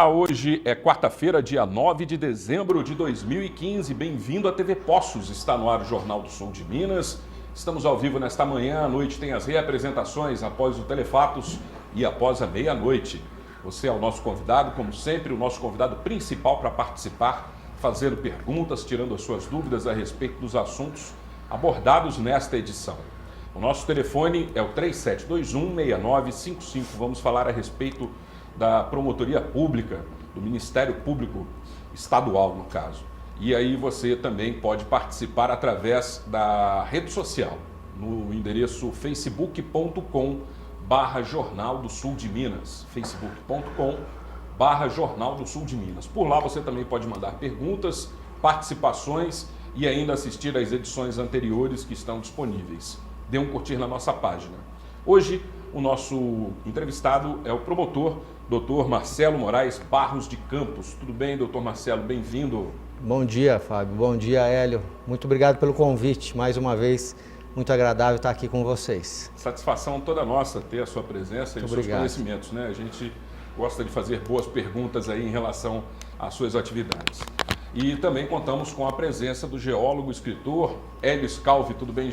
Hoje é quarta-feira, dia 9 de dezembro de 2015. Bem-vindo à TV Poços. Está no ar o Jornal do Sul de Minas. Estamos ao vivo nesta manhã. À noite tem as reapresentações após o Telefatos e após a meia-noite. Você é o nosso convidado, como sempre, o nosso convidado principal para participar, fazendo perguntas, tirando as suas dúvidas a respeito dos assuntos abordados nesta edição. O nosso telefone é o 3721-6955. Vamos falar a respeito da Promotoria Pública, do Ministério Público Estadual, no caso. E aí você também pode participar através da rede social, no endereço facebook.com/Jornal do Sul de Minas, facebook.com/Jornal do Sul de Minas. Por lá você também pode mandar perguntas, participações e ainda assistir às edições anteriores que estão disponíveis. Dê um curtir na nossa página. Hoje, o nosso entrevistado é o promotor, Dr. Marcelo Moraes Barros de Campos. Tudo bem, doutor Marcelo? Bem-vindo. Bom dia, Fábio. Bom dia, Hélio. Muito obrigado pelo convite. Mais uma vez, muito agradável estar aqui com vocês. Satisfação toda nossa ter a sua presença e os seus conhecimentos, né? A gente gosta de fazer boas perguntas aí em relação às suas atividades. E também contamos com a presença do geólogo e escritor Hélio Scalvi. Tudo bem,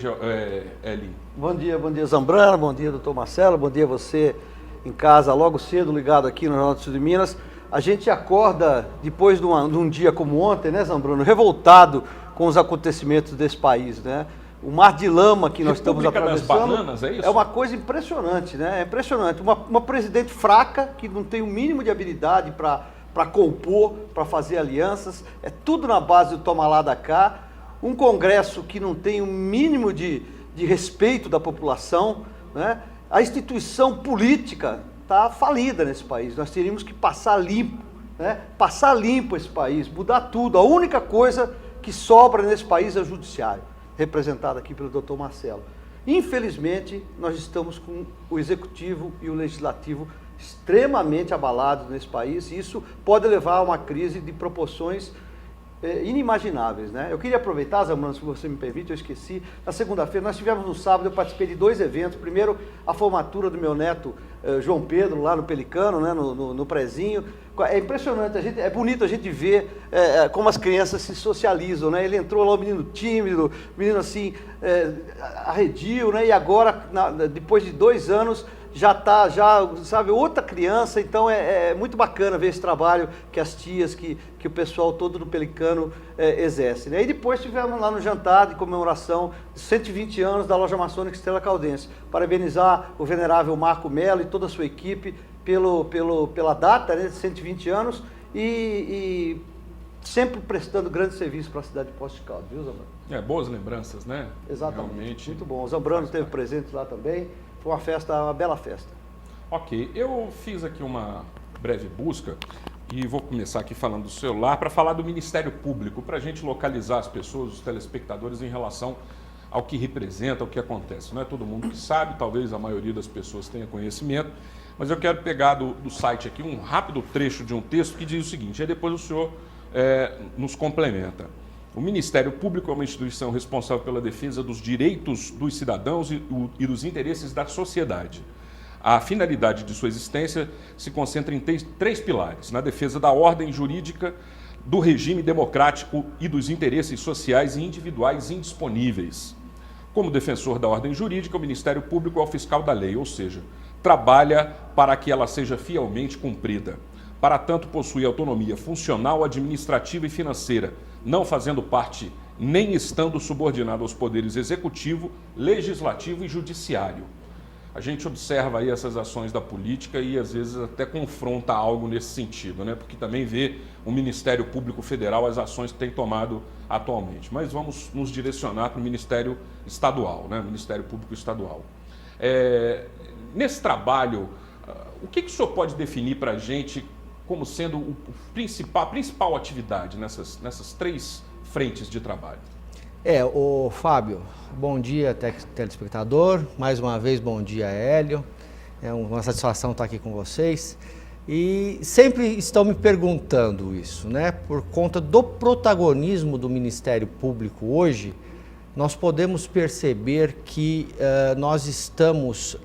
Hélio? Bom dia, Zambrano, bom dia, doutor Marcelo, bom dia você em casa, logo cedo, ligado aqui no Jornal do Sul de Minas. A gente acorda depois de um dia como ontem, né, Zambrano, revoltado com os acontecimentos desse país, né? O mar de lama que nós estamos atravessando das bananas, é isso? É uma coisa impressionante, né? É impressionante. Uma presidente fraca, que não tem o mínimo de habilidade para compor, para fazer alianças, é tudo na base do toma lá da cá, um Congresso que não tem o mínimo de respeito da população, né? A instituição política está falida nesse país, nós teríamos que passar limpo, né? Passar limpo esse país, mudar tudo. A única coisa que sobra nesse país é o judiciário, representado aqui pelo doutor Marcelo. Infelizmente, nós estamos com o executivo e o legislativo extremamente abalados nesse país, e isso pode levar a uma crise de proporções inimagináveis, né? Eu queria aproveitar, Zambrano, se você me permite, eu esqueci. Na segunda-feira, nós tivemos no sábado, eu participei de dois eventos. Primeiro, a formatura do meu neto João Pedro, lá no Pelicano, né, no Prezinho. É impressionante, é bonito a gente ver como as crianças se socializam, né? Ele entrou lá, um menino tímido, menino assim, arredio, né? E agora, depois de 2 anos, já sabe, outra criança. Então é muito bacana ver esse trabalho que as tias, que o pessoal todo do Pelicano exerce, né? E depois tivemos lá no jantar de comemoração de 120 anos da Loja Maçônica Estrela Caldense. Parabenizar o venerável Marco Melo e toda a sua equipe pela data, né, de 120 anos e sempre prestando grande serviço para a cidade de Poços de Caldas, viu, Zambrano? Boas lembranças, né? Exatamente. Realmente, muito bom. O Zambrano esteve presente lá também. Foi uma bela festa. Ok, eu fiz aqui uma breve busca e vou começar aqui falando do celular para falar do Ministério Público, para a gente localizar as pessoas, os telespectadores, em relação ao que representa, ao que acontece. Não é todo mundo que sabe, talvez a maioria das pessoas tenha conhecimento, mas eu quero pegar do site aqui um rápido trecho de um texto que diz o seguinte, aí depois o senhor nos complementa. O Ministério Público é uma instituição responsável pela defesa dos direitos dos cidadãos e dos interesses da sociedade. A finalidade de sua existência se concentra em 3 pilares: na defesa da ordem jurídica, do regime democrático e dos interesses sociais e individuais indisponíveis. Como defensor da ordem jurídica, o Ministério Público é o fiscal da lei, ou seja, trabalha para que ela seja fielmente cumprida. Para tanto, possui autonomia funcional, administrativa e financeira, não fazendo parte nem estando subordinado aos poderes executivo, legislativo e judiciário. A gente observa aí essas ações da política e às vezes até confronta algo nesse sentido, né? Porque também vê o Ministério Público Federal as ações que tem tomado atualmente. Mas vamos nos direcionar para o Ministério Estadual, né? Ministério Público Estadual. Nesse trabalho, o que o senhor pode definir para a gente como sendo a principal atividade nessas 3 frentes de trabalho? Fábio, bom dia, telespectador. Mais uma vez, bom dia, Hélio. É uma satisfação estar aqui com vocês. E sempre estão me perguntando isso, né? Por conta do protagonismo do Ministério Público hoje, nós podemos perceber que nós estamos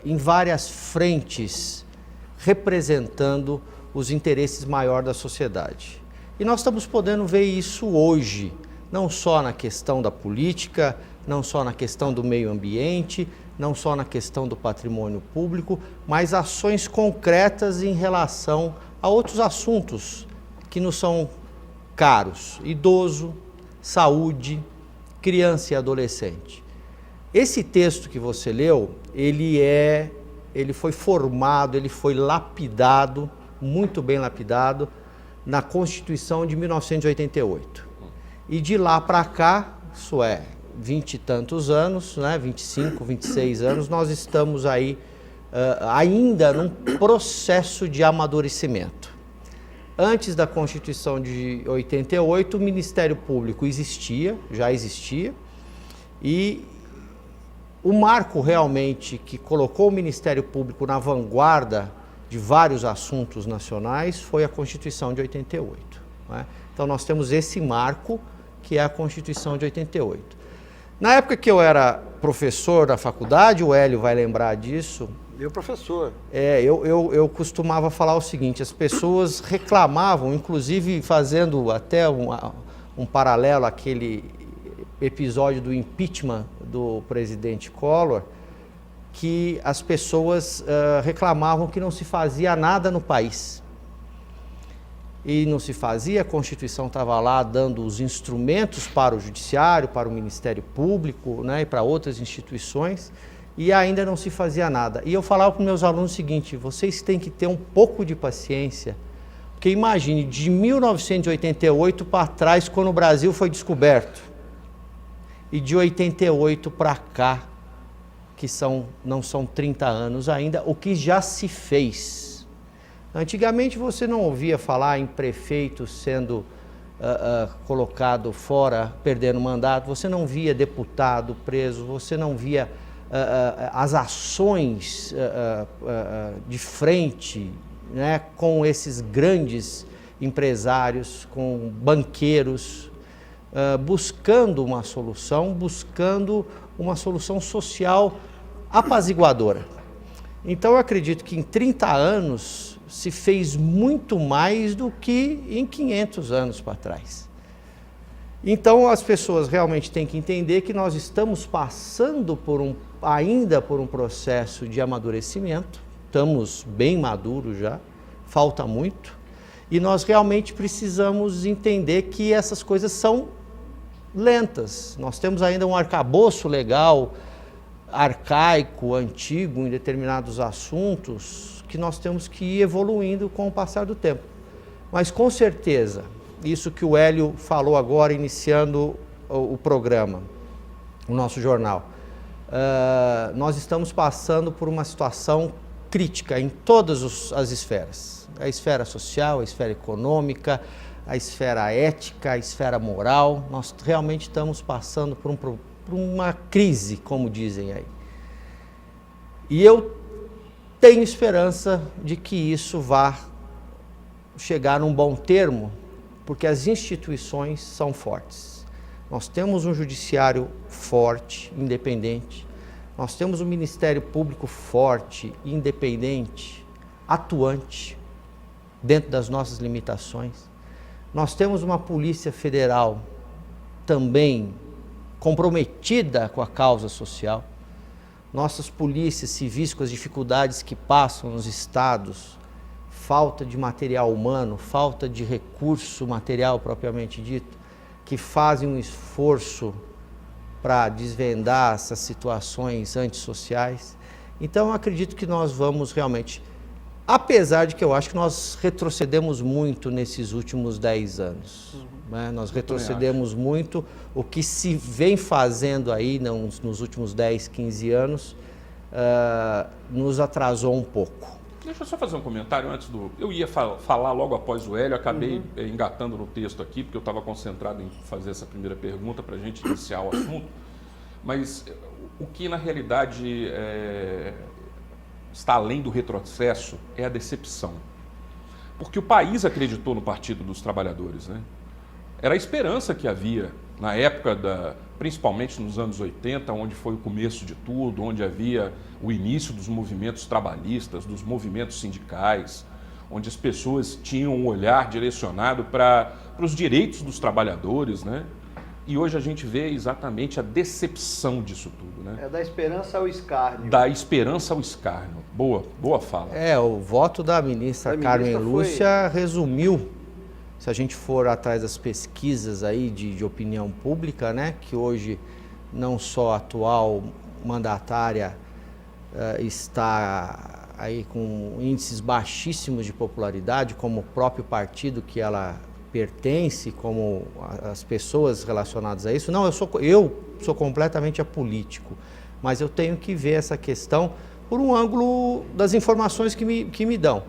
em várias frentes representando os interesses maiores da sociedade. E nós estamos podendo ver isso hoje, não só na questão da política, não só na questão do meio ambiente, não só na questão do patrimônio público, mas ações concretas em relação a outros assuntos que nos são caros: idoso, saúde, criança e adolescente. Esse texto que você leu, ele foi formado, ele foi lapidado, muito bem lapidado, na Constituição de 1988. E de lá para cá, isso é, 20 e tantos anos, né, 25, 26 anos, nós estamos aí ainda num processo de amadurecimento. Antes da Constituição de 88, o Ministério Público já existia, e o marco realmente que colocou o Ministério Público na vanguarda de vários assuntos nacionais foi a Constituição de 88. Né? Então nós temos esse marco, que é a Constituição de 88. Na época que eu era professor da faculdade, o Hélio vai lembrar disso. Eu, professor. Eu costumava falar o seguinte: as pessoas reclamavam, inclusive fazendo até um paralelo àquele episódio do impeachment do presidente Collor, que as pessoas reclamavam que não se fazia nada no país. E não se fazia, a Constituição estava lá dando os instrumentos para o Judiciário, para o Ministério Público, né, e para outras instituições, e ainda não se fazia nada. E eu falava para os meus alunos o seguinte: vocês têm que ter um pouco de paciência, porque imagine, de 1988 para trás, quando o Brasil foi descoberto, e de 88 para cá, que não são 30 anos ainda, o que já se fez. Antigamente você não ouvia falar em prefeito sendo colocado fora, perdendo mandato, você não via deputado preso, você não via as ações de frente, né, com esses grandes empresários, com banqueiros, buscando uma solução social apaziguadora. Então eu acredito que em 30 anos se fez muito mais do que em 500 anos para trás. Então as pessoas realmente têm que entender que nós estamos passando ainda por um processo de amadurecimento, estamos bem maduros já, falta muito, e nós realmente precisamos entender que essas coisas são lentas. Nós temos ainda um arcabouço legal, arcaico, antigo em determinados assuntos, que nós temos que ir evoluindo com o passar do tempo. Mas com certeza, isso que o Hélio falou agora, iniciando o programa, o nosso jornal, nós estamos passando por uma situação crítica em todas as esferas. A esfera social, a esfera econômica, a esfera ética, a esfera moral. Nós realmente estamos passando por uma crise, como dizem aí. E eu tenho esperança de que isso vá chegar num bom termo, porque as instituições são fortes. Nós temos um judiciário forte, independente. Nós temos um Ministério Público forte, independente, atuante, dentro das nossas limitações. Nós temos uma Polícia Federal também comprometida com a causa social. Nossas polícias civis, com as dificuldades que passam nos estados, falta de material humano, falta de recurso material propriamente dito, que fazem um esforço para desvendar essas situações antissociais. Então eu acredito que nós vamos realmente, apesar de que eu acho que nós retrocedemos muito nesses últimos 10 anos. Né? Nós retrocedemos muito. O que se vem fazendo aí nos últimos 10, 15 anos nos atrasou um pouco. Deixa eu só fazer um comentário antes do... Eu ia falar logo após o Hélio, acabei engatando no texto aqui, porque eu estava concentrado em fazer essa primeira pergunta para a gente iniciar o assunto. Mas o que na realidade está além do retrocesso é a decepção. Porque o país acreditou no Partido dos Trabalhadores, né? Era a esperança que havia na época, principalmente nos anos 80, onde foi o começo de tudo, onde havia o início dos movimentos trabalhistas, dos movimentos sindicais, onde as pessoas tinham um olhar direcionado para os direitos dos trabalhadores, né? E hoje a gente vê exatamente a decepção disso tudo, né? É da esperança ao escárnio. Da esperança ao escárnio. Boa fala. O voto da ministra Carmen Lúcia resumiu, se a gente for atrás das pesquisas aí de opinião pública, né, que hoje não só a atual mandatária está aí com índices baixíssimos de popularidade, como o próprio partido que ela pertence, como as pessoas relacionadas a isso. Não, eu sou completamente apolítico, mas eu tenho que ver essa questão por um ângulo das informações que me dão.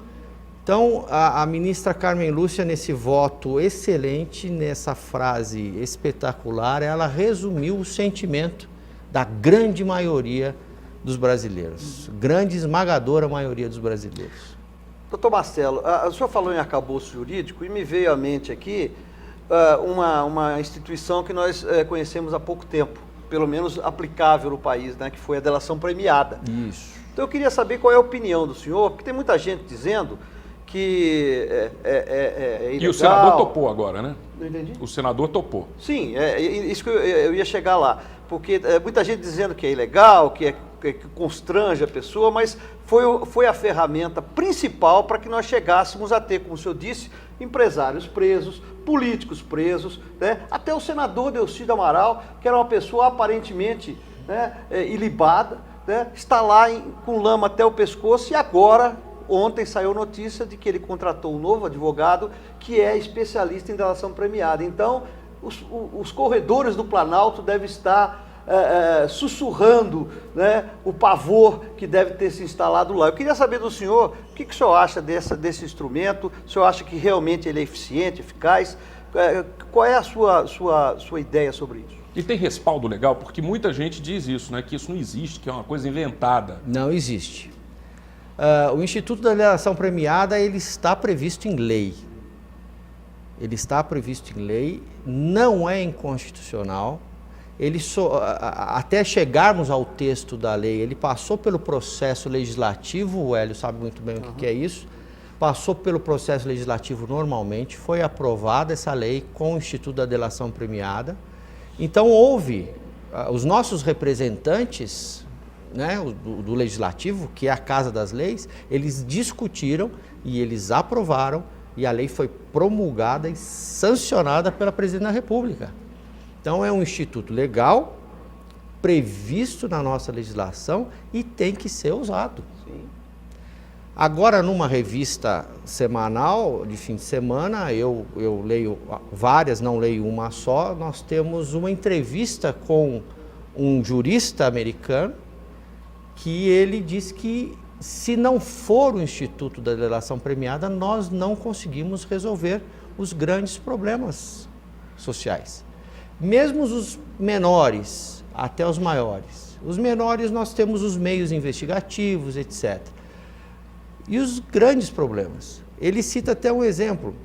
Então, a ministra Carmen Lúcia, nesse voto excelente, nessa frase espetacular, ela resumiu o sentimento da grande maioria dos brasileiros, grande esmagadora maioria dos brasileiros. Doutor Marcelo, o senhor falou em arcabouço jurídico e me veio à mente aqui uma instituição que nós conhecemos há pouco tempo, pelo menos aplicável no país, né, que foi a delação premiada. Isso. Então eu queria saber qual é a opinião do senhor, porque tem muita gente dizendo que é ilegal. E o senador topou agora, né? Não entendi? O senador topou. Sim, isso que eu ia chegar lá, porque muita gente dizendo que é ilegal, que constrange a pessoa, mas foi a ferramenta principal para que nós chegássemos a ter, como o senhor disse, empresários presos, políticos presos, né? Até o senador Delcídio Amaral, que era uma pessoa aparentemente, né, ilibada, né, está lá com lama até o pescoço e agora, ontem saiu notícia de que ele contratou um novo advogado que é especialista em delação premiada. Então, os corredores do Planalto devem estar sussurrando, né, o pavor que deve ter se instalado lá. Eu queria saber do senhor, o que o senhor acha desse instrumento? O senhor acha que realmente ele é eficiente, eficaz? Qual é a sua ideia sobre isso? E tem respaldo legal, porque muita gente diz isso, né, que isso não existe, que é uma coisa inventada. Não existe. O Instituto da Delação Premiada, ele está previsto em lei. Ele está previsto em lei, não é inconstitucional. Até chegarmos ao texto da lei, ele passou pelo processo legislativo, o Hélio sabe muito bem o que é isso, passou pelo processo legislativo normalmente, foi aprovada essa lei com o Instituto da Delação Premiada. Então houve, os nossos representantes, né, do Legislativo, que é a Casa das Leis, eles discutiram e eles aprovaram e a lei foi promulgada e sancionada pela Presidente da República. Então é um instituto legal, previsto na nossa legislação e tem que ser usado. Sim. Agora, numa revista semanal, de fim de semana, eu leio várias, não leio uma só, nós temos uma entrevista com um jurista americano que ele diz que se não for o Instituto da Delação Premiada, nós não conseguimos resolver os grandes problemas sociais. Mesmo os menores, até os maiores. Os menores nós temos os meios investigativos, etc. E os grandes problemas. Ele cita até um exemplo.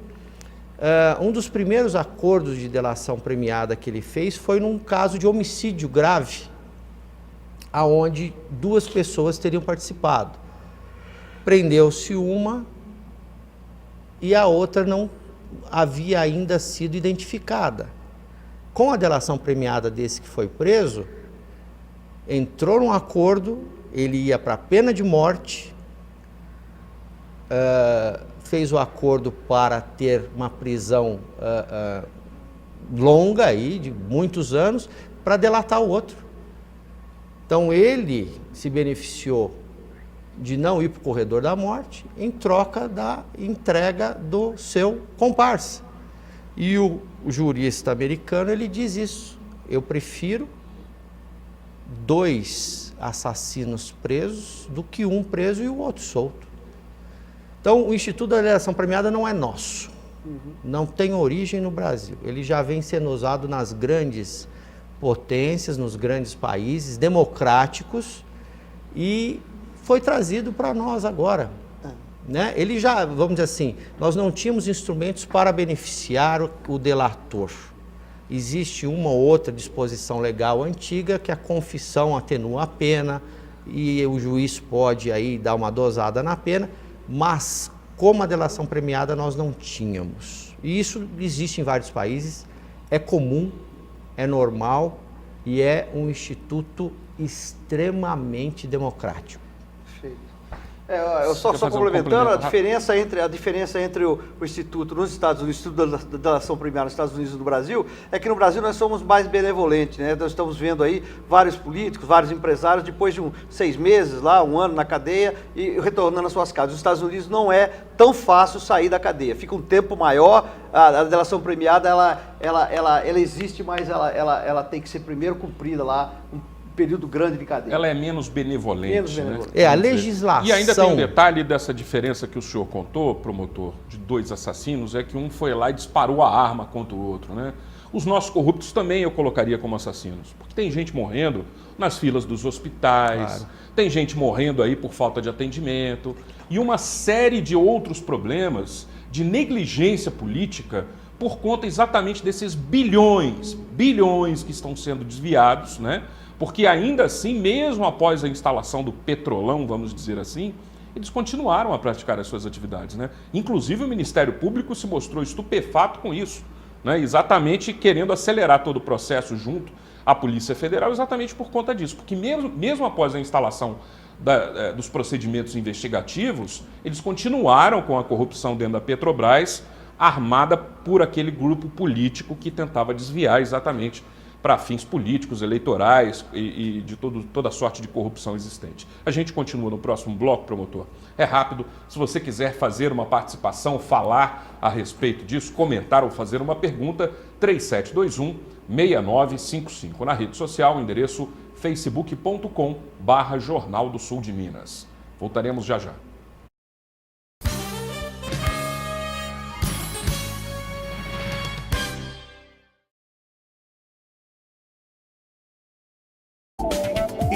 Um dos primeiros acordos de delação premiada que ele fez foi num caso de homicídio grave, aonde 2 pessoas teriam participado. Prendeu-se uma e a outra não havia ainda sido identificada. Com a delação premiada desse que foi preso, entrou num acordo, ele ia para a pena de morte, fez o acordo para ter uma prisão longa, aí, de muitos anos, para delatar o outro. Então ele se beneficiou de não ir para o corredor da morte em troca da entrega do seu comparsa. E o jurista americano, ele diz isso: eu prefiro 2 assassinos presos do que um preso e o outro solto. Então, o Instituto da Delação Premiada não é nosso, não tem origem no Brasil. Ele já vem sendo usado nas grandes potências, nos grandes países democráticos e foi trazido para nós agora. Né? Ele já, vamos dizer assim, nós não tínhamos instrumentos para beneficiar o delator. Existe uma ou outra disposição legal antiga que a confissão atenua a pena e o juiz pode aí dar uma dosada na pena, mas como a delação premiada nós não tínhamos. E isso existe em vários países, é comum, é normal e é um instituto extremamente democrático. Perfeito. Só complementando, a diferença entre o Instituto nos Estados Unidos, o Instituto da Delação Premiada nos Estados Unidos e no Brasil, é que no Brasil nós somos mais benevolentes, né? Nós estamos vendo aí vários políticos, vários empresários, depois de 6 meses lá, 1 ano na cadeia e retornando às suas casas. Nos Estados Unidos não é tão fácil sair da cadeia, fica um tempo maior, a delação premiada ela existe, mas ela tem que ser primeiro cumprida lá, período grande de cadeia. Ela é menos benevolente. Né? A legislação... E ainda tem um detalhe dessa diferença que o senhor contou, promotor, de 2 assassinos, é que um foi lá e disparou a arma contra o outro, né? Os nossos corruptos também eu colocaria como assassinos, porque tem gente morrendo nas filas dos hospitais, tem gente morrendo aí por falta de atendimento, e uma série de outros problemas de negligência política por conta exatamente desses bilhões que estão sendo desviados, né? Porque ainda assim, mesmo após a instalação do petrolão, vamos dizer assim, eles continuaram a praticar as suas atividades, né? Inclusive o Ministério Público se mostrou estupefato com isso, né? Exatamente querendo acelerar todo o processo junto à Polícia Federal, exatamente por conta disso. Porque mesmo após a instalação dos procedimentos investigativos, eles continuaram com a corrupção dentro da Petrobras, armada por aquele grupo político que tentava desviar exatamente para fins políticos, eleitorais e de toda sorte de corrupção existente. A gente continua no próximo bloco, promotor. É rápido. Se você quiser fazer uma participação, falar a respeito disso, comentar ou fazer uma pergunta, 3721-6955. Na rede social, o endereço facebook.com/Jornal do Sul de Minas. Voltaremos já já.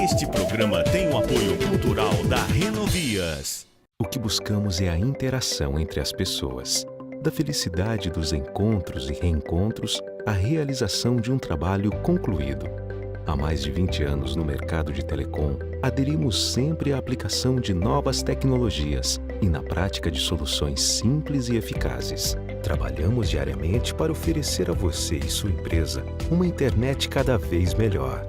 Este programa tem o apoio cultural da Renovias. O que buscamos é a interação entre as pessoas. Da felicidade dos encontros e reencontros, à realização de um trabalho concluído. Há mais de 20 anos no mercado de telecom, aderimos sempre à aplicação de novas tecnologias e na prática de soluções simples e eficazes. Trabalhamos diariamente para oferecer a você e sua empresa uma internet cada vez melhor.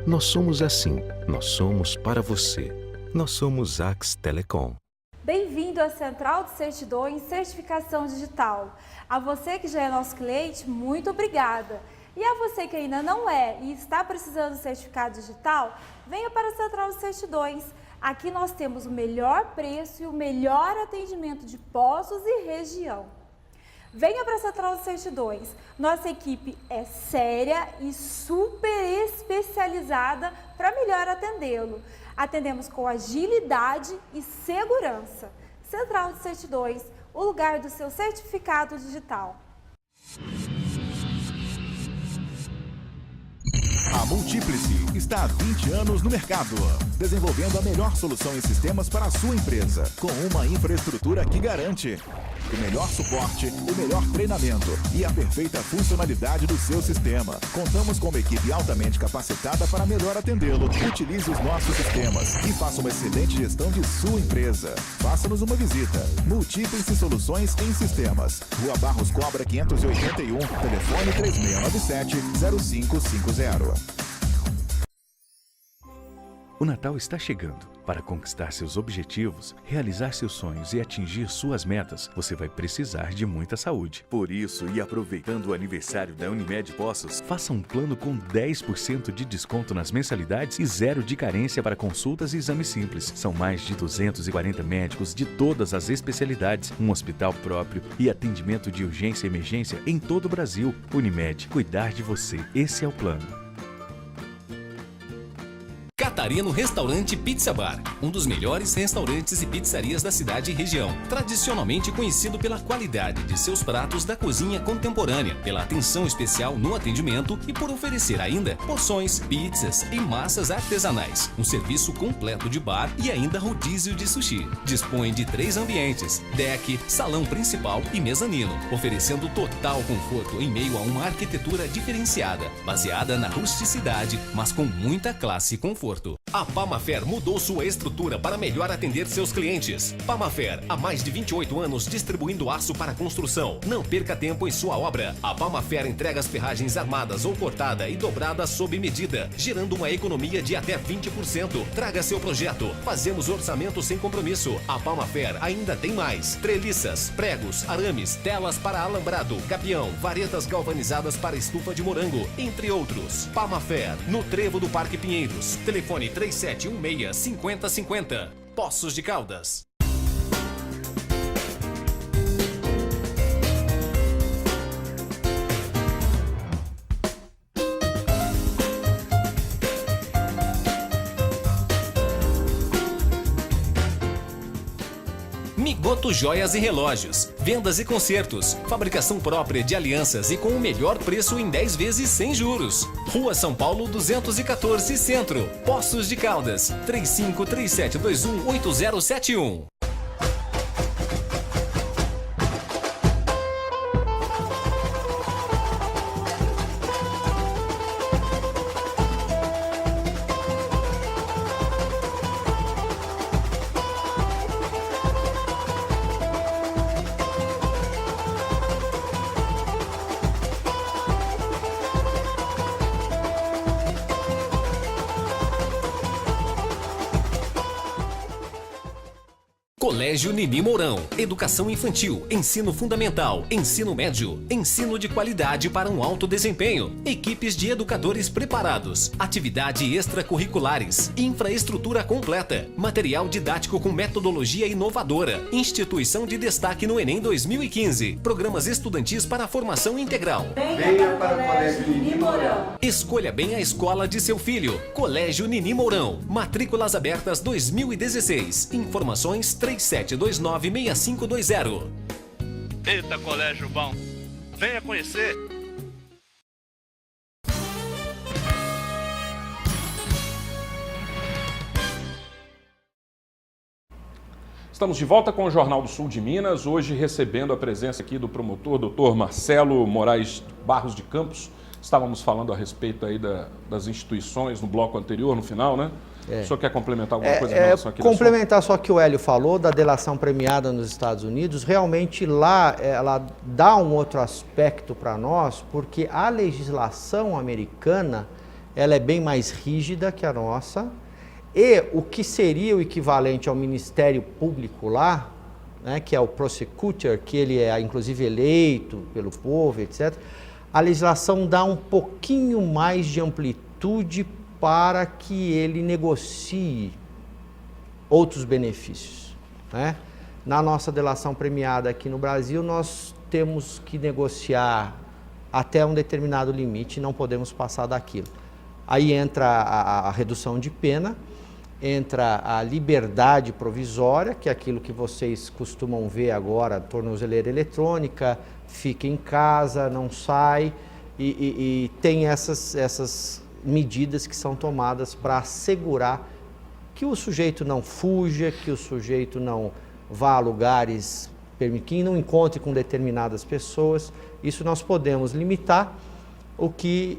Nós somos assim, nós somos para você. Nós somos Ax Telecom. Bem-vindo à Central de Certidões Certificação Digital. A você que já é nosso cliente, muito obrigada. E a você que ainda não é e está precisando de certificado digital, venha para a Central de Certidões. Aqui nós temos o melhor preço e o melhor atendimento de Poços e região. Venha para a Central de Certidões. Nossa equipe é séria e super especializada para melhor atendê-lo. Atendemos com agilidade e segurança. Central de Certidões, o lugar do seu certificado digital. A Multiplice está há 20 anos no mercado, desenvolvendo a melhor solução em sistemas para a sua empresa, com uma infraestrutura que garante o melhor suporte, o melhor treinamento e a perfeita funcionalidade do seu sistema. Contamos com uma equipe altamente capacitada para melhor atendê-lo. Utilize os nossos sistemas e faça uma excelente gestão de sua empresa. Faça-nos uma visita. Multiplice Soluções em Sistemas. Rua Barros Cobra 581, telefone 3697-0550. O Natal está chegando. Para conquistar seus objetivos, realizar seus sonhos e atingir suas metas, você vai precisar de muita saúde. Por isso, e aproveitando o aniversário da Unimed Poços, faça um plano com 10% de desconto nas mensalidades e 0 de carência para consultas e exames simples. São mais de 240 médicos de todas as especialidades, um hospital próprio e atendimento de urgência e emergência em todo o Brasil. Unimed, cuidar de você. Esse é o plano. Catarino Restaurante Pizza Bar, um dos melhores restaurantes e pizzarias da cidade e região. Tradicionalmente conhecido pela qualidade de seus pratos da cozinha contemporânea, pela atenção especial no atendimento e por oferecer ainda porções, pizzas e massas artesanais. Um serviço completo de bar e ainda rodízio de sushi. Dispõe de 3 ambientes, deck, salão principal e mezanino, oferecendo total conforto em meio a uma arquitetura diferenciada, baseada na rusticidade, mas com muita classe e conforto. conforto. A Pamafer mudou sua estrutura para melhor atender seus clientes. Pamafer, há mais de 28 anos distribuindo aço para construção. Não perca tempo em sua obra. A Pamafer entrega as ferragens armadas ou cortada e dobrada sob medida, gerando uma economia de até 20%. Traga seu projeto. Fazemos orçamento sem compromisso. A Pamafer ainda tem mais: treliças, pregos, arames, telas para alambrado, gabião, varetas galvanizadas para estufa de morango, entre outros. Pamafer, no Trevo do Parque Pinheiros. Telefone 3716-5050. Poços de Caldas. Migoto Joias e Relógios. Vendas e consertos. Fabricação própria de alianças e com o melhor preço em 10 vezes sem juros. Rua São Paulo 214, Centro. Poços de Caldas. 3537218071. Colégio Nini Mourão. Educação infantil, ensino fundamental, ensino médio, ensino de qualidade para um alto desempenho. Equipes de educadores preparados, atividades extracurriculares, infraestrutura completa, material didático com metodologia inovadora, instituição de destaque no Enem 2015, programas estudantis para a formação integral. Venha para o Colégio Nini Mourão. Escolha bem a escola de seu filho. Colégio Nini Mourão. Matrículas abertas 2016. Informações 3729-6520. Eita, colégio bom! Venha conhecer! Estamos de volta com o Jornal do Sul de Minas, hoje recebendo a presença aqui do promotor, doutor Marcelo Moraes Barros de Campos. Estávamos falando a respeito aí das instituições no bloco anterior, no final, né? O senhor quer complementar alguma coisa em relação àquilo? Complementar só que o Hélio falou da delação premiada nos Estados Unidos. Realmente lá ela dá um outro aspecto para nós, porque a legislação americana ela é bem mais rígida que a nossa, e o que seria o equivalente ao Ministério Público lá, né, que é o prosecutor, que ele é inclusive eleito pelo povo, etc., a legislação dá um pouquinho mais de amplitude para que ele negocie outros benefícios, né? Na nossa delação premiada aqui no Brasil, nós temos que negociar até um determinado limite, não podemos passar daquilo. Aí entra a redução de pena, entra a liberdade provisória, que é aquilo que vocês costumam ver agora, tornozeleira eletrônica, fica em casa, não sai, e tem essas medidas que são tomadas para assegurar que o sujeito não fuja, que o sujeito não vá a lugares que não encontre com determinadas pessoas. Isso nós podemos limitar, o que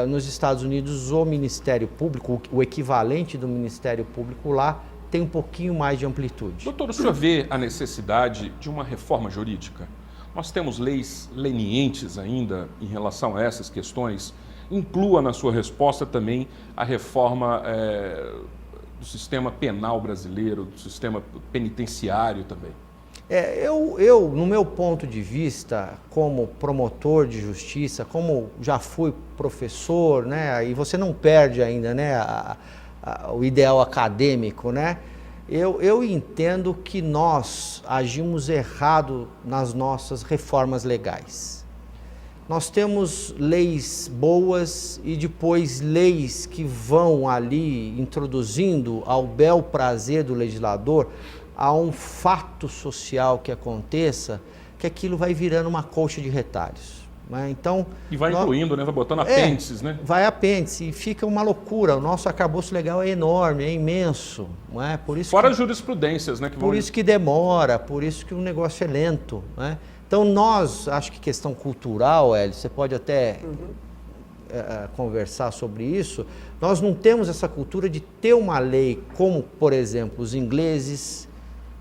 nos Estados Unidos o Ministério Público, o equivalente do Ministério Público lá, tem um pouquinho mais de amplitude. Doutor, o senhor vê a necessidade de uma reforma jurídica? Nós temos leis lenientes ainda em relação a essas questões. Inclua na sua resposta também a reforma do sistema penal brasileiro, do sistema penitenciário também. Eu, no meu ponto de vista, como promotor de justiça, como já fui professor, né, e você não perde ainda, né, o ideal acadêmico, né, eu entendo que nós agimos errado nas nossas reformas legais. Nós temos leis boas e depois leis que vão ali introduzindo ao bel prazer do legislador a um fato social que aconteça, que aquilo vai virando uma colcha de retalhos. Né? Então, e vai incluindo, né? Vai botando apêndices, né? Vai apêndice e fica uma loucura. O nosso arcabouço legal é enorme, é imenso. Não é? Por isso fora as jurisprudências, né? Por isso que demora, por isso que o negócio é lento. Né? Então nós, acho que questão cultural, Hélio, você pode até conversar sobre isso, nós não temos essa cultura de ter uma lei como, por exemplo, os ingleses,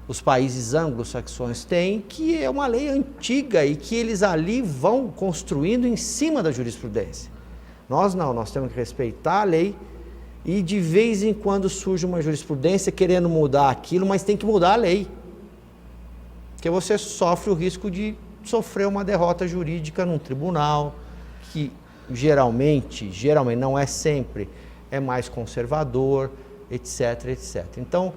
os países anglo-saxões têm, que é uma lei antiga e que eles ali vão construindo em cima da jurisprudência. Nós não, nós temos que respeitar a lei e de vez em quando surge uma jurisprudência querendo mudar aquilo, mas tem que mudar a lei. Porque você sofre o risco de sofrer uma derrota jurídica num tribunal, que geralmente, não é sempre, é mais conservador, etc, etc. Então,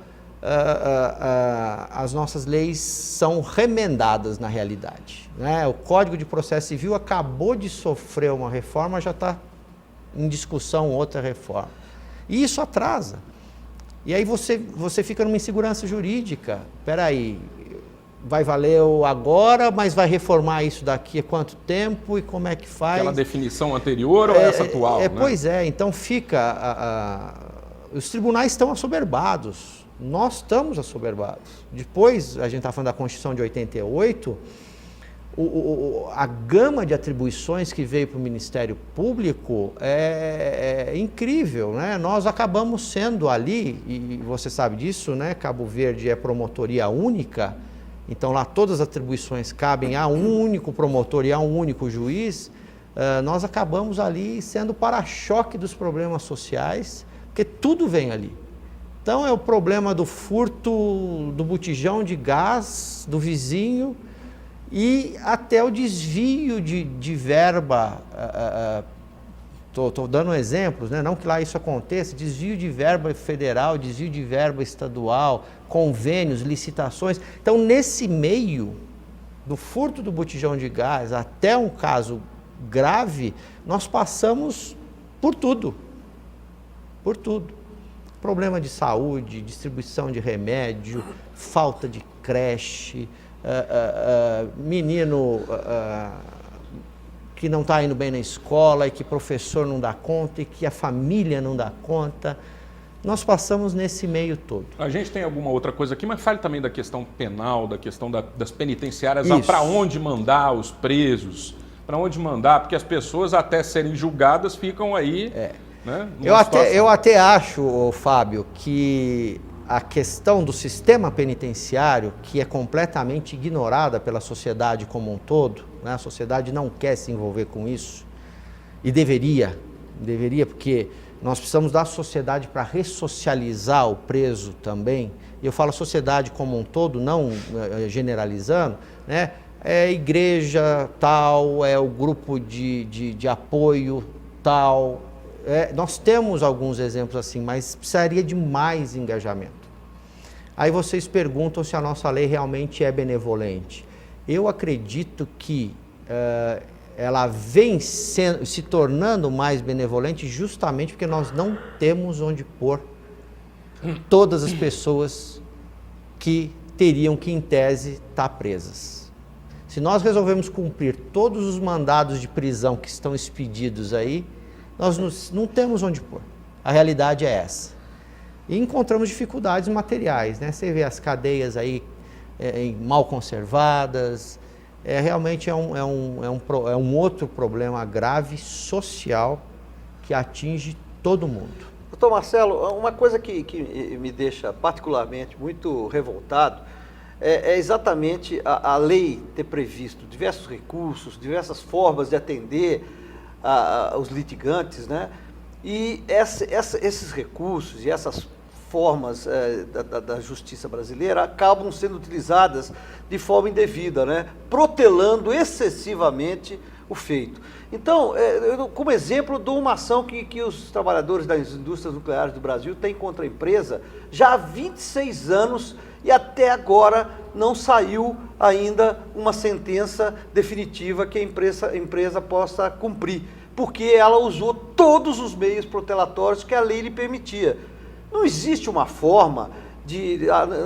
as nossas leis são remendadas na realidade, né? O Código de Processo Civil acabou de sofrer uma reforma, já está em discussão outra reforma. E isso atrasa. E aí você fica numa insegurança jurídica. Espera aí, vai valer agora, mas vai reformar isso daqui a quanto tempo e como é que faz? Aquela definição anterior ou essa atual? Né? Pois é, então fica... os tribunais estão assoberbados. Nós estamos assoberbados. Depois, a gente está falando da Constituição de 88, a gama de atribuições que veio para o Ministério Público é incrível, né? Nós acabamos sendo ali, e você sabe disso, né? Cabo Verde é promotoria única, então lá todas as atribuições cabem a um único promotor e a um único juiz. Nós acabamos ali sendo para-choque dos problemas sociais, porque tudo vem ali. Então é o problema do furto do botijão de gás do vizinho e até o desvio de verba, estou dando exemplos, né? Não que lá isso aconteça, desvio de verba federal, desvio de verba estadual, convênios, licitações. Então nesse meio, do furto do botijão de gás até um caso grave, nós passamos por tudo, por tudo. Problema de saúde, distribuição de remédio, falta de creche, menino que não está indo bem na escola e que professor não dá conta e que a família não dá conta. Nós passamos nesse meio todo. A gente tem alguma outra coisa aqui, mas fale também da questão penal, da questão das penitenciárias, para onde mandar os presos, para onde mandar, porque as pessoas até serem julgadas ficam aí... Né? Eu até acho, Fábio, que a questão do sistema penitenciário, que é completamente ignorada pela sociedade como um todo, né? A sociedade não quer se envolver com isso, e deveria, porque nós precisamos da sociedade para ressocializar o preso também. E eu falo sociedade como um todo, não generalizando, né? É a igreja tal, é o grupo de apoio tal. Nós temos alguns exemplos assim, mas precisaria de mais engajamento. Aí vocês perguntam se a nossa lei realmente é benevolente. Eu acredito que ela vem se tornando mais benevolente justamente porque nós não temos onde pôr todas as pessoas que teriam que, em tese, estar presas. Se nós resolvemos cumprir todos os mandados de prisão que estão expedidos aí, nós não temos onde pôr. A realidade é essa. E encontramos dificuldades materiais, né? Você vê as cadeias aí mal conservadas. Realmente é um outro problema grave social que atinge todo mundo. Doutor Marcelo, uma coisa que me deixa particularmente muito revoltado é exatamente a lei ter previsto diversos recursos, diversas formas de atender os litigantes, né? E esses recursos e essas formas da justiça brasileira acabam sendo utilizadas de forma indevida, né? Protelando excessivamente o feito. Então, eu, como exemplo, dou uma ação que os trabalhadores das indústrias nucleares do Brasil têm contra a empresa já há 26 anos e até agora não saiu ainda uma sentença definitiva que a empresa possa cumprir, porque ela usou todos os meios protelatórios que a lei lhe permitia. Não existe uma forma de,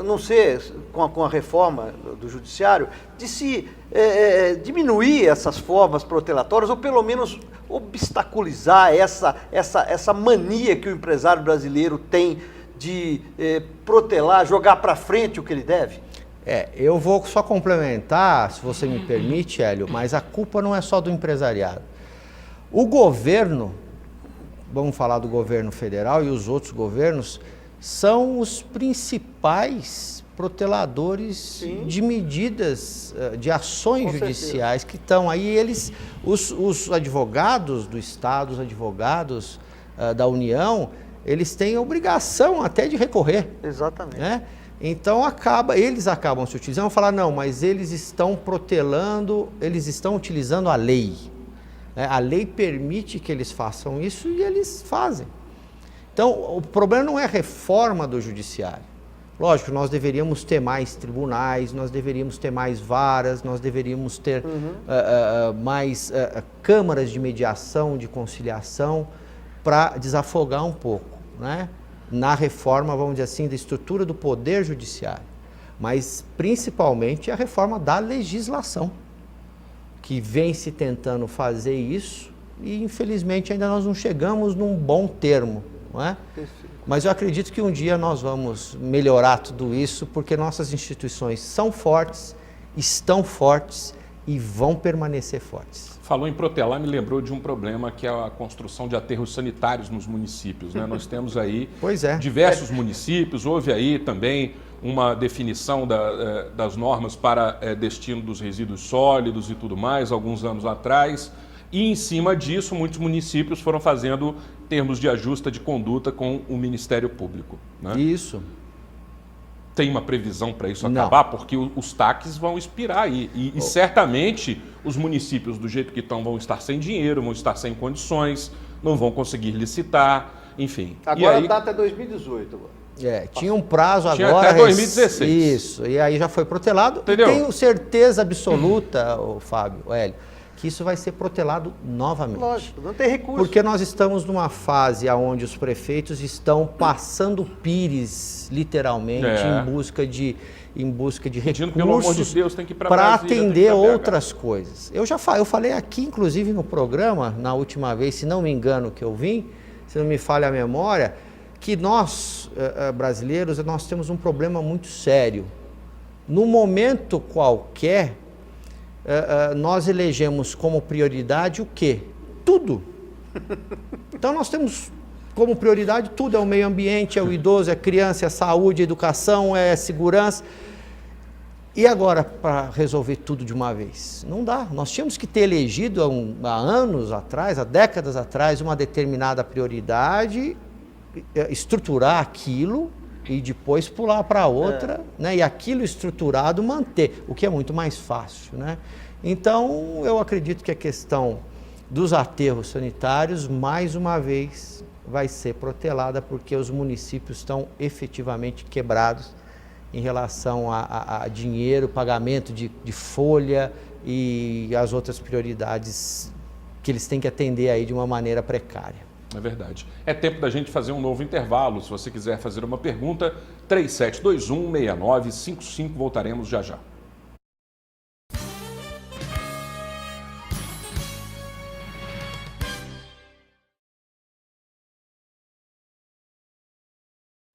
não sei, com a reforma do judiciário, de se diminuir essas formas protelatórias, ou pelo menos obstaculizar essa mania que o empresário brasileiro tem de protelar, jogar para frente o que ele deve? Eu vou só complementar, se você me permite, Hélio, mas a culpa não é só do empresariado. O governo, vamos falar do governo federal e os outros governos, são os principais proteladores Sim. de medidas, de ações Com judiciais que estão aí. Os advogados do Estado, os advogados da União, eles têm a obrigação até de recorrer. Exatamente. Né? Então eles acabam se utilizando, falar, não, mas eles estão protelando, eles estão utilizando a lei. Né? A lei permite que eles façam isso e eles fazem. Então, o problema não é a reforma do judiciário. Lógico, nós deveríamos ter mais tribunais, nós deveríamos ter mais varas, nós deveríamos ter mais câmaras de mediação, de conciliação, para desafogar um pouco, né? Na reforma, vamos dizer assim, da estrutura do poder judiciário. Mas, principalmente, a reforma da legislação, que vem se tentando fazer isso e, infelizmente, ainda nós não chegamos num bom termo. Não é? Mas eu acredito que um dia nós vamos melhorar tudo isso, porque nossas instituições são fortes, estão fortes e vão permanecer fortes. Falou em protelar, me lembrou de um problema que é a construção de aterros sanitários nos municípios. Né? Nós temos aí diversos municípios, houve aí também uma definição das normas para destino dos resíduos sólidos e tudo mais, alguns anos atrás. E, em cima disso, muitos municípios foram fazendo termos de ajuste de conduta com o Ministério Público. Né? Isso. Tem uma previsão para isso acabar? Porque os TACs vão expirar aí. E certamente os municípios, do jeito que estão, vão estar sem dinheiro, vão estar sem condições, não vão conseguir licitar, enfim. Agora a data é 2018. Tinha um prazo tinha agora... até 2016. Isso, e aí já foi protelado. Entendeu? E tenho certeza absoluta, Fábio, Hélio, que isso vai ser protelado novamente. Lógico, não tem recurso. Porque nós estamos numa fase onde os prefeitos estão passando pires, literalmente, em busca de recursos, pelo amor de Deus, tem que ir para atender outras coisas. Eu falei aqui, inclusive, no programa, na última vez, se não me engano, que eu vim, se não me falha a memória, que nós, brasileiros, nós temos um problema muito sério. No momento qualquer, nós elegemos como prioridade o quê? Tudo. Então nós temos como prioridade tudo, é o meio ambiente, é o idoso, é a criança, é a saúde, é a educação, é a segurança. E agora, para resolver tudo de uma vez? Não dá. Nós tínhamos que ter elegido há anos atrás, há décadas atrás, uma determinada prioridade, estruturar aquilo e depois pular para outra, né? E aquilo estruturado manter, o que é muito mais fácil, né? Então, eu acredito que a questão dos aterros sanitários, mais uma vez, vai ser protelada, porque os municípios estão efetivamente quebrados em relação a dinheiro, pagamento de folha e as outras prioridades que eles têm que atender aí de uma maneira precária. É verdade. É tempo da gente fazer um novo intervalo. Se você quiser fazer uma pergunta, 3721-6955, voltaremos já já.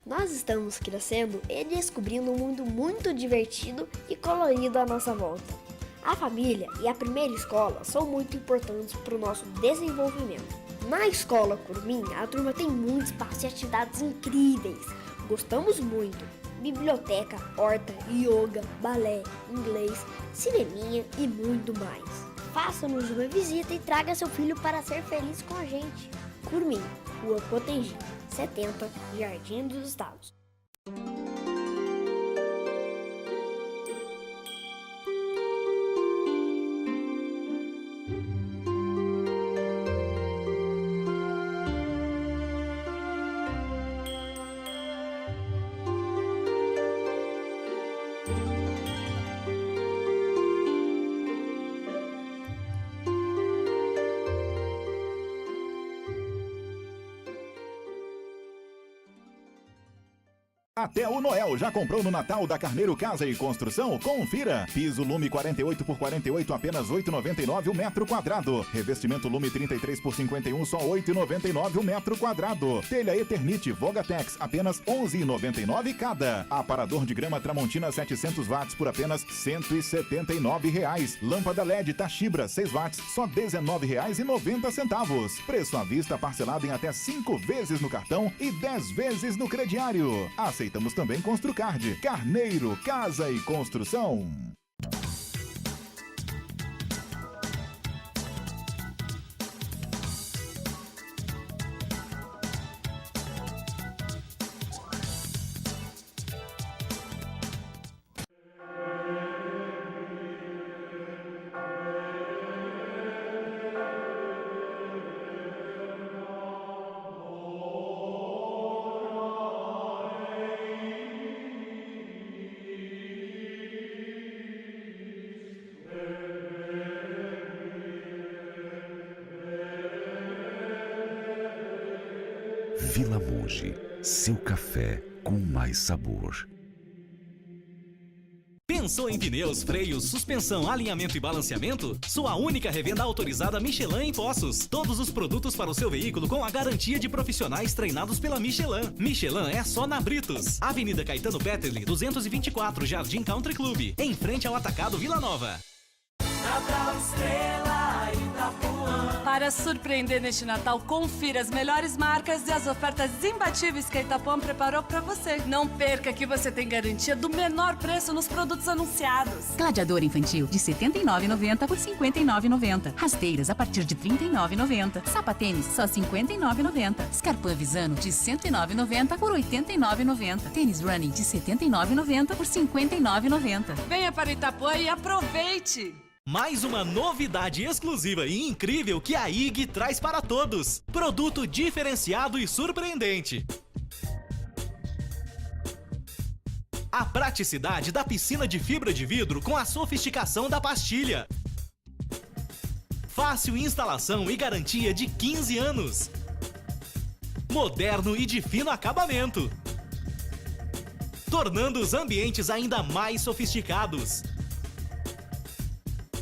Nós estamos crescendo e descobrindo um mundo muito divertido e colorido à nossa volta. A família e a primeira escola são muito importantes para o nosso desenvolvimento. Na escola Curumim, a turma tem muito espaço e atividades incríveis. Gostamos muito. Biblioteca, horta, yoga, balé, inglês, cineminha e muito mais. Faça-nos uma visita e traga seu filho para ser feliz com a gente. Curumim, Rua Potengi, 70, Jardim dos Estados. Até o Noel já comprou no Natal da Carneiro Casa e Construção? Confira! Piso Lume 48 por 48, apenas R$ 8,99 o metro quadrado. Revestimento Lume 33 por 51, só R$ 8,99 o metro quadrado. Telha Eternite Vogatex, apenas R$ 11,99 cada. Aparador de grama Tramontina 700 watts por apenas R$ 179. Lâmpada LED Tachibra 6 watts, só R$ 19,90. Preço à vista parcelado em até 5 vezes no cartão e 10 vezes no crediário. Aceitamos também Construcard. Carneiro Casa e Construção. Vila Mogi, seu café com mais sabor. Pensou em pneus, freios, suspensão, alinhamento e balanceamento? Sua única revenda autorizada Michelin em Poços. Todos os produtos para o seu veículo com a garantia de profissionais treinados pela Michelin. Michelin é só na Britos. Avenida Caetano Petterli, 224, Jardim Country Club, em frente ao Atacado Vila Nova. Natal Estrela Itapuã. Para surpreender neste Natal, confira as melhores marcas e as ofertas imbatíveis que a Itapuã preparou para você. Não perca que você tem garantia do menor preço nos produtos anunciados. Gladiador infantil de R$ 79,90 por R$ 59,90. Rasteiras a partir de R$ 39,90. Sapatênis só R$ 59,90. Scarpin Visano de R$ 109,90 por R$ 89,90. Tênis Running de R$ 79,90 por R$ 59,90. Venha para Itapuã e aproveite! Mais uma novidade exclusiva e incrível que a IG traz para todos. Produto diferenciado e surpreendente. A praticidade da piscina de fibra de vidro com a sofisticação da pastilha. Fácil instalação e garantia de 15 anos. Moderno e de fino acabamento. Tornando os ambientes ainda mais sofisticados.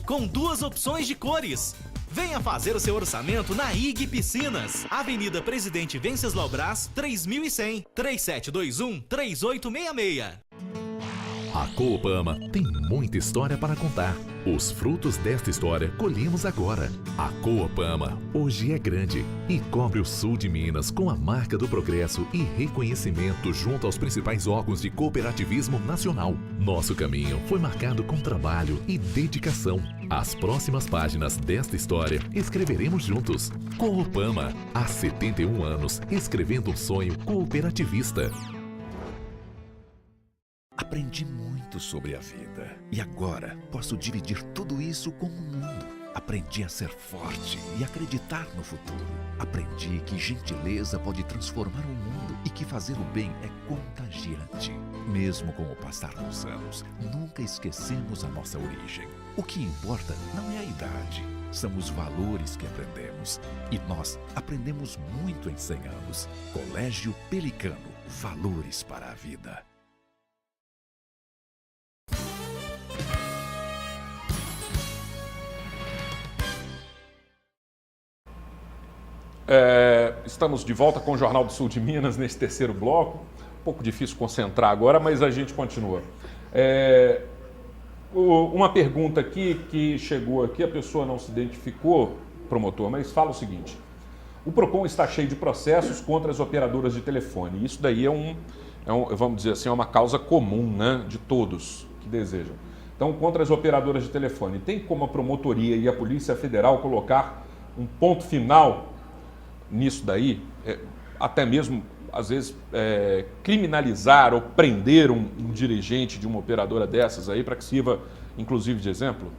Com 2 opções de cores. Venha fazer o seu orçamento na IG Piscinas. Avenida Presidente Venceslau Braz, 3100, 3721-3866. A Coopama tem muita história para contar. Os frutos desta história colhemos agora. A Coopama hoje é grande e cobre o sul de Minas com a marca do progresso e reconhecimento junto aos principais órgãos de cooperativismo nacional. Nosso caminho foi marcado com trabalho e dedicação. As próximas páginas desta história escreveremos juntos. Coopama, há 71 anos, escrevendo um sonho cooperativista. Aprendi muito sobre a vida e agora posso dividir tudo isso com o mundo. Aprendi a ser forte e acreditar no futuro. Aprendi que gentileza pode transformar o mundo e que fazer o bem é contagiante. Mesmo com o passar dos anos, nunca esquecemos a nossa origem. O que importa não é a idade, são os valores que aprendemos. E nós aprendemos muito em 100 anos. Colégio Pelicano, valores para a vida. Estamos de volta com o Jornal do Sul de Minas nesse terceiro bloco. Um pouco difícil concentrar agora, mas a gente continua. Uma pergunta aqui que chegou aqui, a pessoa não se identificou, promotor, mas fala o seguinte: o PROCON está cheio de processos contra as operadoras de telefone. Isso daí vamos dizer assim, é uma causa comum, né, de todos que desejam. Então, contra as operadoras de telefone, tem como a promotoria e a Polícia Federal colocar um ponto final nisso daí, até mesmo, às vezes, criminalizar ou prender um dirigente de uma operadora dessas aí, para que sirva, inclusive, de exemplo?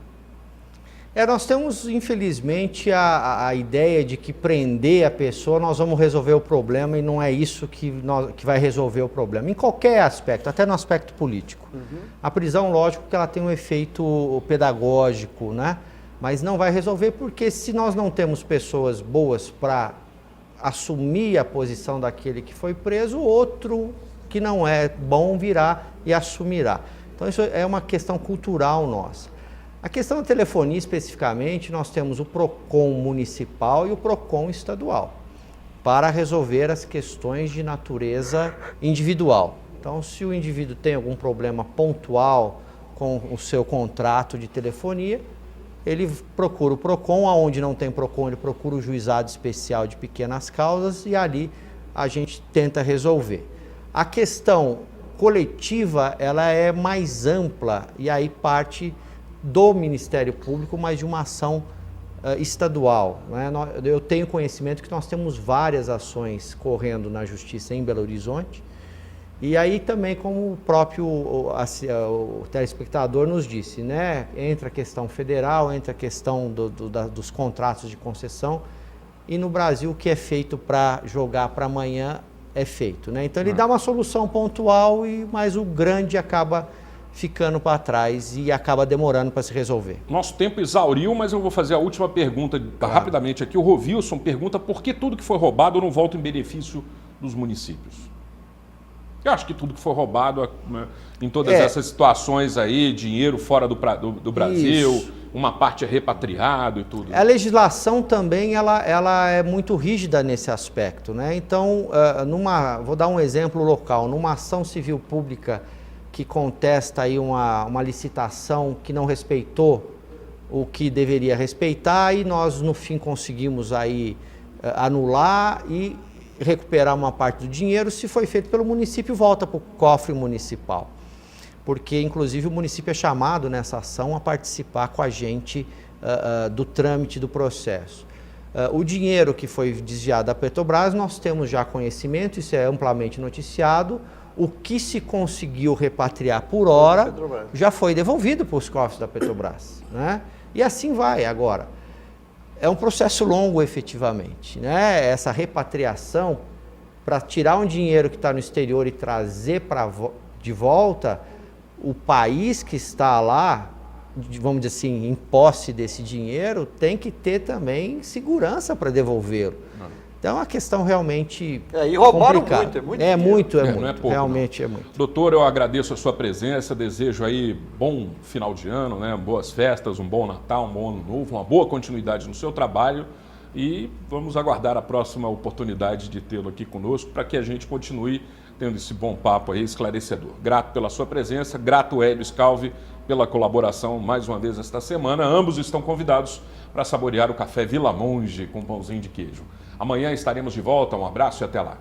Nós temos, infelizmente, a ideia de que prender a pessoa nós vamos resolver o problema, e não é isso que vai resolver o problema, em qualquer aspecto, até no aspecto político. A prisão, lógico que ela tem um efeito pedagógico, né? Mas não vai resolver, porque se nós não temos pessoas boas para assumir a posição daquele que foi preso, outro que não é bom virá e assumirá. Então isso é uma questão cultural nossa. A questão da telefonia especificamente, nós temos o PROCON municipal e o PROCON estadual para resolver as questões de natureza individual. Então, se o indivíduo tem algum problema pontual com o seu contrato de telefonia, ele procura o PROCON, aonde não tem PROCON, ele procura o juizado especial de pequenas causas e ali a gente tenta resolver. A questão coletiva, ela é mais ampla e aí parte do Ministério Público, mas de uma ação estadual, né? Eu tenho conhecimento que nós temos várias ações correndo na Justiça em Belo Horizonte, e aí também, como o próprio o telespectador nos disse, né? Entra a questão federal, entra a questão dos contratos de concessão, e no Brasil o que é feito para jogar para amanhã é feito, né? Então ele dá uma solução pontual, mas o grande acaba ficando para trás e acaba demorando para se resolver. Nosso tempo exauriu, mas eu vou fazer a última pergunta rapidamente aqui. O Rovilson pergunta por que tudo que foi roubado não volta em benefício dos municípios. Eu acho que tudo que foi roubado, né, em todas essas situações aí, dinheiro fora do Brasil, isso, uma parte é repatriado e tudo. A legislação também ela é muito rígida nesse aspecto, né? Então, vou dar um exemplo local, numa ação civil pública que contesta aí uma licitação que não respeitou o que deveria respeitar, e nós no fim conseguimos aí anular e recuperar uma parte do dinheiro. Se foi feito pelo município, volta para o cofre municipal, porque inclusive o município é chamado nessa ação a participar com a gente do trâmite do processo. O dinheiro que foi desviado da Petrobras, nós temos já conhecimento, isso é amplamente noticiado. O que se conseguiu repatriar por hora já foi devolvido para os cofres da Petrobras, né? E assim vai agora. É um processo longo, efetivamente, né? Essa repatriação, para tirar um dinheiro que está no exterior e trazer de volta, o país que está lá, vamos dizer assim, em posse desse dinheiro, tem que ter também segurança para devolvê-lo. Então é uma questão realmente e roubaram complicada. muito, é muito, não é pouco, realmente não. É muito. Doutor, eu agradeço a sua presença, desejo aí bom final de ano, né? Boas festas, um bom Natal, um bom Ano Novo, uma boa continuidade no seu trabalho, e vamos aguardar a próxima oportunidade de tê-lo aqui conosco para que a gente continue tendo esse bom papo aí esclarecedor. Grato pela sua presença, grato Hélio Scalvi pela colaboração mais uma vez esta semana. Ambos estão convidados para saborear o café Vila Monge com pãozinho de queijo. Amanhã estaremos de volta, um abraço e até lá.